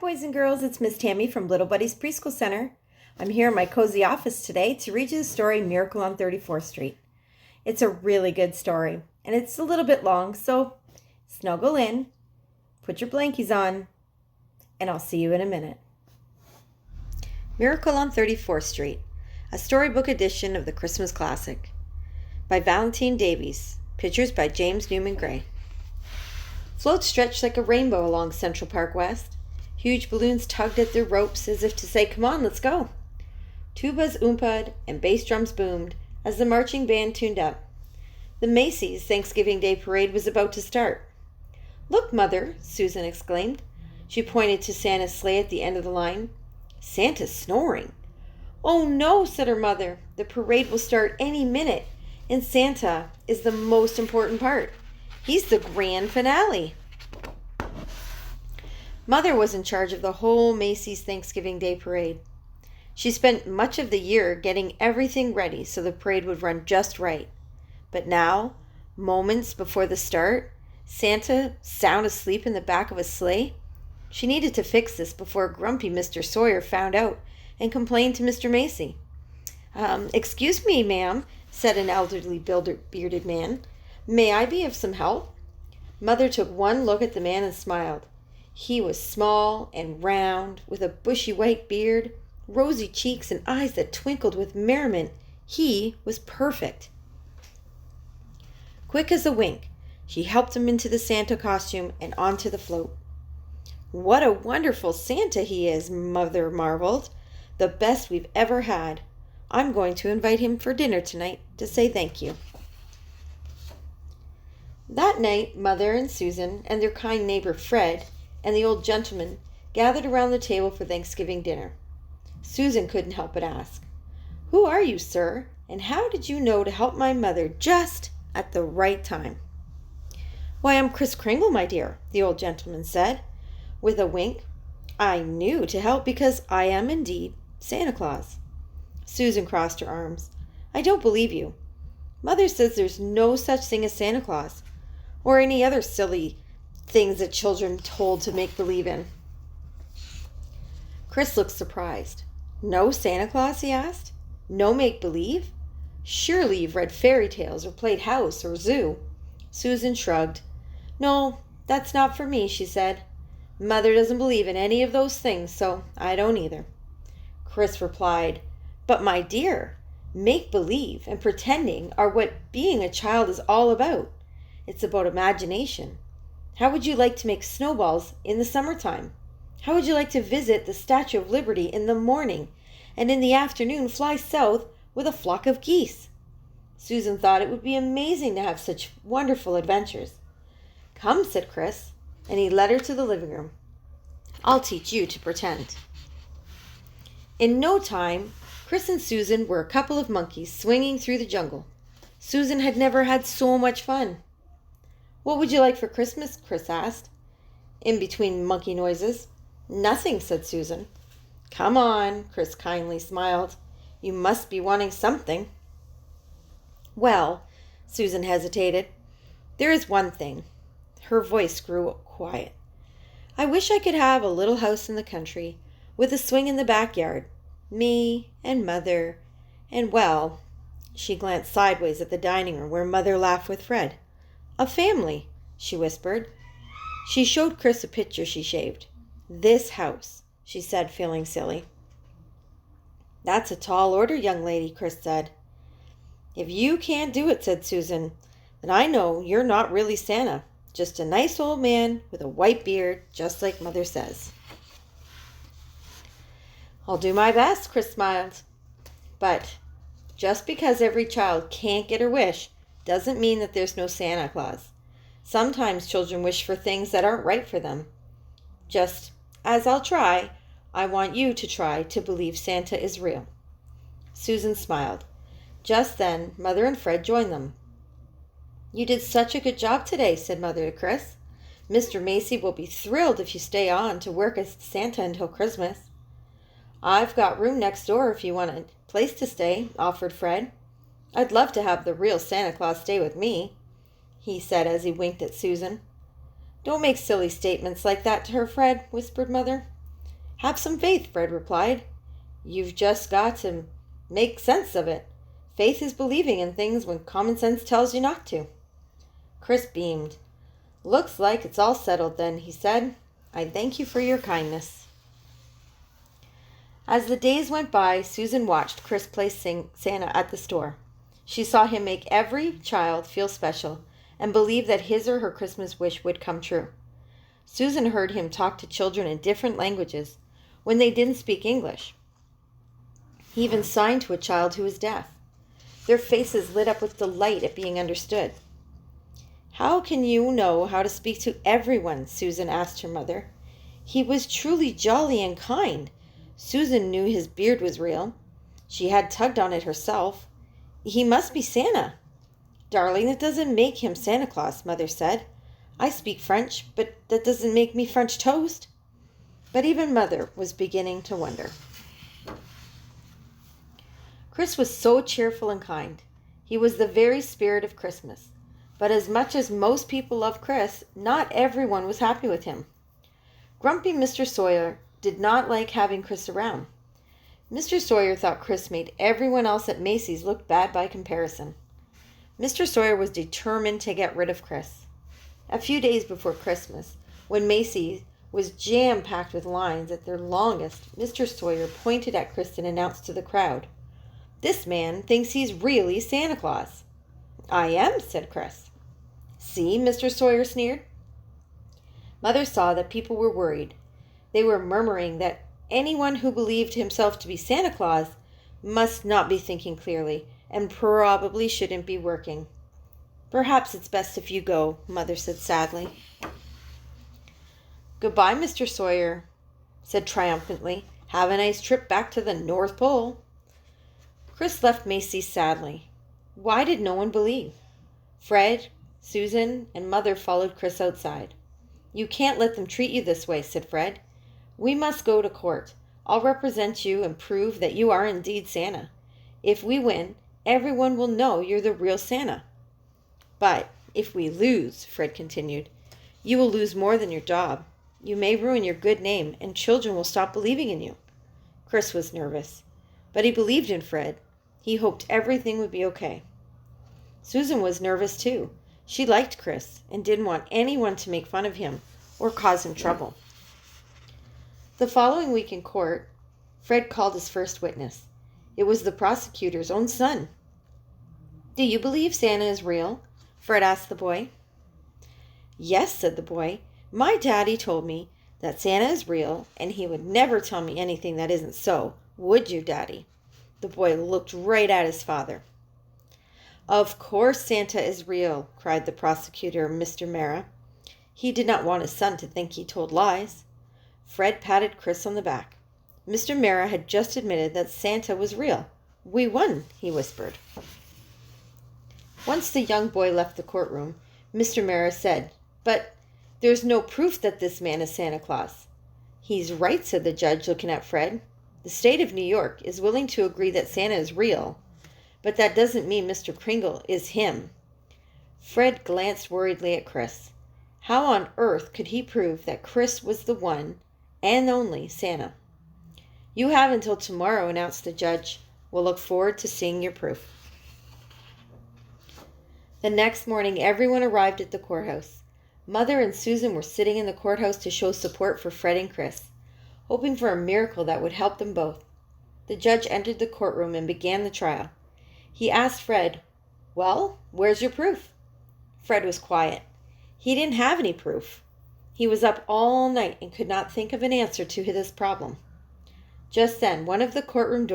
boys and girls, it's Miss Tammy from Little Buddy's Preschool Center. I'm here in my cozy office today to read you the story Miracle on 34th Street. It's a really good story, and it's a little bit long, so snuggle in, put your blankies on, and I'll see you in a minute. Miracle on 34th Street, a storybook edition of the Christmas classic, by Valentine Davies, pictures by James Newman Gray. Floats stretched like a rainbow along Central Park West. Huge balloons tugged at their ropes as if to say, "Come on, let's go." Tubas oomped and bass drums boomed as the marching band tuned up. The Macy's Thanksgiving Day Parade was about to start. "Look, Mother," Susan exclaimed. She pointed to Santa's sleigh at the end of the line. "Santa's snoring." "Oh no," said her mother. "The parade will start any minute, and Santa is the most important part. He's the grand finale." Mother was in charge of the whole Macy's Thanksgiving Day Parade. She spent much of the year getting everything ready so the parade would run just right. But now, moments before the start, Santa sound asleep in the back of a sleigh. She needed to fix this before grumpy Mr. Sawyer found out and complained to Mr. Macy. Excuse me, ma'am," said an elderly bearded man. "May I be of some help?" Mother took one look at the man and smiled. He was small and round, with a bushy white beard, rosy cheeks, and eyes that twinkled with merriment. He was perfect. Quick as a wink, she helped him into the Santa costume and onto the float. "What a wonderful Santa he is," Mother marveled. "The best we've ever had. I'm going to invite him for dinner tonight to say thank you." That night, Mother and Susan and their kind neighbor Fred and the old gentleman gathered around the table for Thanksgiving dinner. Susan couldn't help but ask, "Who are you, sir, and how did you know to help my mother just at the right time?" "Why, I'm Kris Kringle, my dear," the old gentleman said, with a wink. "I knew to help because I am indeed Santa Claus." Susan crossed her arms. "I don't believe you. Mother says there's no such thing as Santa Claus, or any other silly things that children told to make believe in." Kris looked surprised. "No Santa Claus?" he asked. "No make believe? Surely you've read fairy tales or played house or zoo." Susan shrugged. "No, that's not for me," she said. "Mother doesn't believe in any of those things, so I don't either." Kris replied, "But my dear, make believe and pretending are what being a child is all about. It's about imagination. How would you like to make snowballs in the summertime? How would you like to visit the Statue of Liberty in the morning and in the afternoon fly south with a flock of geese?" Susan thought it would be amazing to have such wonderful adventures. "Come," said Kris, and he led her to the living room. "I'll teach you to pretend." In no time, Kris and Susan were a couple of monkeys swinging through the jungle. Susan had never had so much fun. "What would you like for Christmas?" Kris asked, in between monkey noises. "Nothing," said Susan. "Come on," Kris kindly smiled. "You must be wanting something." "Well," Susan hesitated, "there is one thing." Her voice grew quiet. "I wish I could have a little house in the country, with a swing in the backyard. Me and Mother, and well," she glanced sideways at the dining room where Mother laughed with Fred. "A family," she whispered. She showed Kris a picture she shaved. "This house," she said, feeling silly. "That's a tall order, young lady," Kris said. "If you can't do it," said Susan, "then I know you're not really Santa, just a nice old man with a white beard, just like Mother says." "I'll do my best," Kris smiled. "But just because every child can't get her wish doesn't mean that there's no Santa Claus. Sometimes children wish for things that aren't right for them. Just as I'll try, I want you to try to believe Santa is real." Susan smiled. Just then, Mother and Fred joined them. "You did such a good job today," said Mother to Kris. "Mr. Macy will be thrilled if you stay on to work as Santa until Christmas." "I've got room next door if you want a place to stay," offered Fred. "I'd love to have the real Santa Claus stay with me," he said as he winked at Susan. "Don't make silly statements like that to her, Fred," whispered Mother. Have some faith, Fred replied. You've just got to make sense of it. Faith is believing in things when common sense tells you not to. Chris beamed. Looks like it's all settled then, he said. I thank you for your kindness. As the days went by, Susan watched Chris place Santa at the store. She saw him make every child feel special and believe that his or her Christmas wish would come true. Susan heard him talk to children in different languages when they didn't speak English. He even signed to a child who was deaf. Their faces lit up with delight at being understood. How can you know how to speak to everyone? Susan asked her mother. He was truly jolly and kind. Susan knew his beard was real. She had tugged on it herself. He must be Santa. Darling, that doesn't make him Santa Claus, Mother said. I speak French, but that doesn't make me French toast. But even Mother was beginning to wonder. Chris was so cheerful and kind. He was the very spirit of Christmas. But as much as most people loved Chris, not everyone was happy with him. Grumpy Mr. Sawyer did not like having Chris around. Mr. Sawyer thought Chris made everyone else at Macy's look bad by comparison. Mr. Sawyer was determined to get rid of Chris. A few days before Christmas, when Macy's was jam-packed with lines at their longest, Mr. Sawyer pointed at Chris and announced to the crowd, "This man thinks he's really Santa Claus." "I am," said Chris. "See," Mr. Sawyer sneered. Mother saw that people were worried. They were murmuring that anyone who believed himself to be Santa Claus must not be thinking clearly and probably shouldn't be working. "Perhaps it's best if you go," Mother said sadly. "Goodbye, Mr. Sawyer," said triumphantly. "Have a nice trip back to the North Pole." Chris left Macy's sadly. Why did no one believe? Fred, Susan, and Mother followed Chris outside. "You can't let them treat you this way," said Fred. "We must go to court. I'll represent you and prove that you are indeed Santa. If we win, everyone will know you're the real Santa." "But if we lose," Fred continued, "you will lose more than your job. You may ruin your good name, and children will stop believing in you." Chris was nervous, but he believed in Fred. He hoped everything would be okay. Susan was nervous too. She liked Chris and didn't want anyone to make fun of him or cause him trouble. The following week in court, Fred called his first witness. It was the prosecutor's own son. "Do you believe Santa is real?" Fred asked the boy. "Yes," said the boy. "My daddy told me that Santa is real, and he would never tell me anything that isn't so. Would you, Daddy?" The boy looked right at his father. "Of course Santa is real," cried the prosecutor, Mr. Mara. He did not want his son to think he told lies. Fred patted Chris on the back. Mr. Mara had just admitted that Santa was real. "We won," he whispered. Once the young boy left the courtroom, Mr. Mara said, "But there's no proof that this man is Santa Claus." "He's right," said the judge, looking at Fred. "The state of New York is willing to agree that Santa is real, but that doesn't mean Mr. Kringle is him." Fred glanced worriedly at Chris. How on earth could he prove that Chris was the one and only Santa? "You have until tomorrow," announced the judge. "We'll look forward to seeing your proof." The next morning, everyone arrived at the courthouse. Mother and Susan were sitting in the courthouse to show support for Fred and Chris, hoping for a miracle that would help them both. The judge entered the courtroom and began the trial. He asked Fred, "Well, where's your proof?" Fred was quiet. He didn't have any proof. He was up all night and could not think of an answer to this problem. Just then, one of the courtroom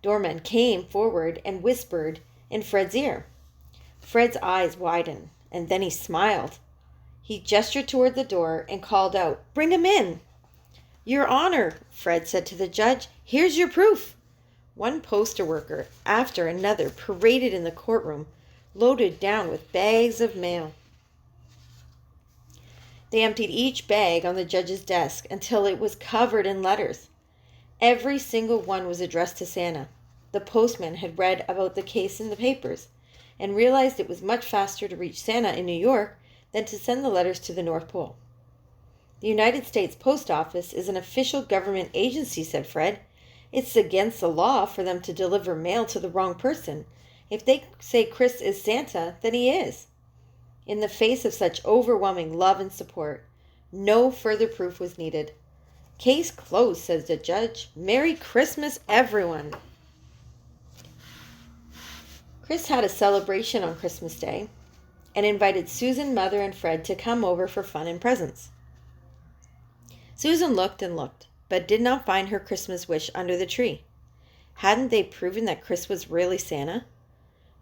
doormen came forward and whispered in Fred's ear. Fred's eyes widened, and then he smiled. He gestured toward the door and called out, "Bring him in." "Your Honor," Fred said to the judge, "here's your proof." One poster worker after another paraded in the courtroom, loaded down with bags of mail. They emptied each bag on the judge's desk until it was covered in letters. Every single one was addressed to Santa. The postman had read about the case in the papers and realized it was much faster to reach Santa in New York than to send the letters to the North Pole. The United States Post Office is an official government agency, said Fred. It's against the law for them to deliver mail to the wrong person. If they say Chris is Santa, then he is. In the face of such overwhelming love and support, no further proof was needed. Case closed, says the judge. Merry Christmas, everyone. Chris had a celebration on Christmas Day and invited Susan, Mother, and Fred to come over for fun and presents. Susan looked and looked, but did not find her Christmas wish under the tree. Hadn't they proven that Chris was really Santa?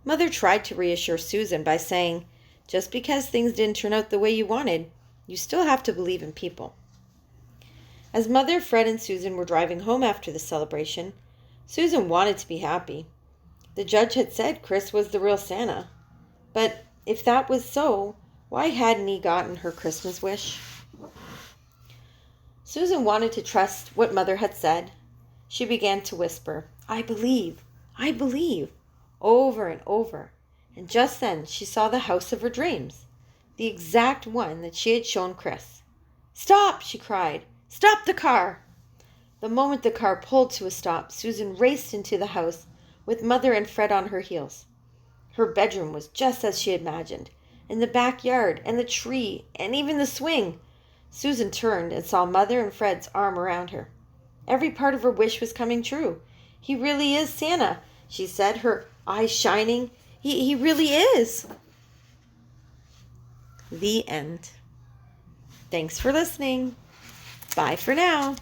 Mother tried to reassure Susan by saying, just because things didn't turn out the way you wanted, you still have to believe in people. As Mother, Fred, and Susan were driving home after the celebration, Susan wanted to be happy. The judge had said Chris was the real Santa. But if that was so, why hadn't he gotten her Christmas wish? Susan wanted to trust what Mother had said. She began to whisper, I believe, over and over. And just then she saw the house of her dreams, the exact one that she had shown Chris. Stop, she cried. Stop the car! The moment the car pulled to a stop, Susan raced into the house with Mother and Fred on her heels. Her bedroom was just as she had imagined, and the backyard, and the tree, and even the swing. Susan turned and saw Mother and Fred's arm around her. Every part of her wish was coming true. He really is Santa, she said, her eyes shining. He really is. The end. Thanks for listening. Bye for now.